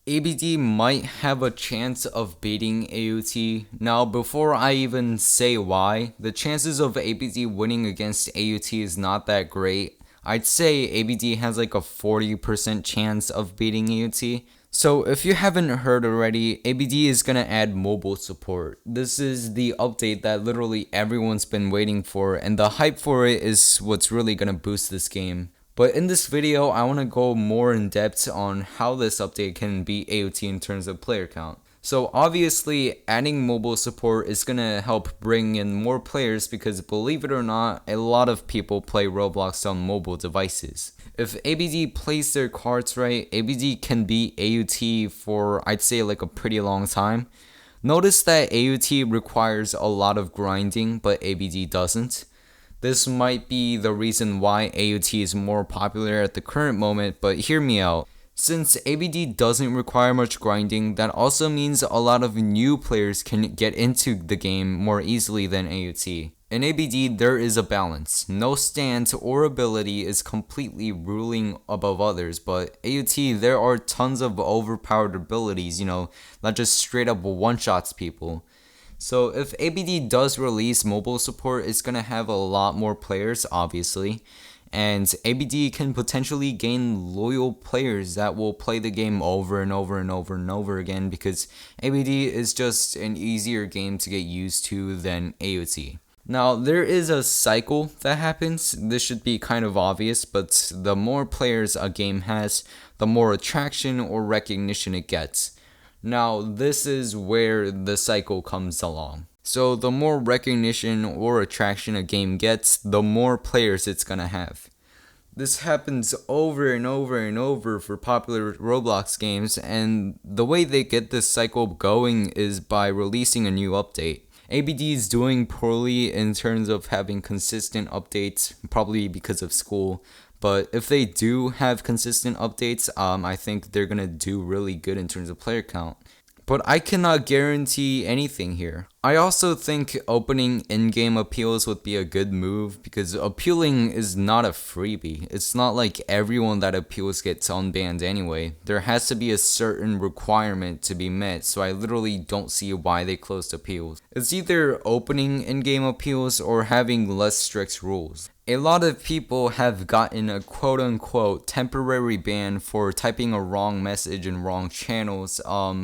ABD might have a chance of beating AUT. Now, before I even say why, the chances of ABD winning against AUT is not that great. I'd say ABD has like a 40% chance of beating AUT. So if you haven't heard already, ABD is gonna add mobile support. This is the update that literally everyone's been waiting for, and the hype for it is what's really gonna boost this game. But in this video, I want to go more in depth on how this update can beat AOT in terms of player count. So obviously, adding mobile support is going to help bring in more players because believe it or not, a lot of people play Roblox on mobile devices. If ABD plays their cards right, ABD can beat AUT for I'd say like a pretty long time. Notice that AUT requires a lot of grinding, but ABD doesn't. This might be the reason why AUT is more popular at the current moment, but hear me out. Since ABD doesn't require much grinding, that also means a lot of new players can get into the game more easily than AUT. In ABD, there is a balance. No stance or ability is completely ruling above others, but AUT, there are tons of overpowered abilities, that just straight up one-shots people. So if ABD does release mobile support, it's going to have a lot more players, obviously. And ABD can potentially gain loyal players that will play the game over and over and over and over again because ABD is just an easier game to get used to than AOT. Now, there is a cycle that happens. This should be kind of obvious, but the more players a game has, the more attraction or recognition it gets. Now, this is where the cycle comes along. So the more recognition or attraction a game gets, the more players it's gonna have. This happens over and over and over for popular Roblox games, and the way they get this cycle going is by releasing a new update. ABD is doing poorly in terms of having consistent updates, probably because of school. But if they do have consistent updates, I think they're going to do really good in terms of player count. But I cannot guarantee anything here. I also think opening in-game appeals would be a good move because appealing is not a freebie. It's not like everyone that appeals gets unbanned anyway. There has to be a certain requirement to be met, so I literally don't see why they closed appeals. It's either opening in-game appeals or having less strict rules. A lot of people have gotten a quote-unquote temporary ban for typing a wrong message in wrong channels,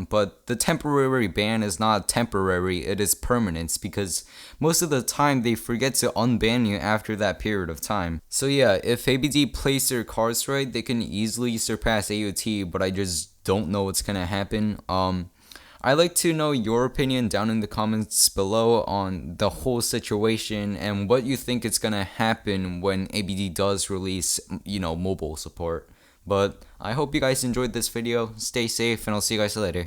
but the temporary ban is not temporary, it is permanent because most of the time they forget to unban you after that period of time. So yeah, if ABD plays their cards right, they can easily surpass AOT, but I just don't know what's gonna happen. I'd like to know your opinion down in the comments below on the whole situation and what you think is gonna happen when ABD does release, mobile support. But I hope you guys enjoyed this video. Stay safe and I'll see you guys later.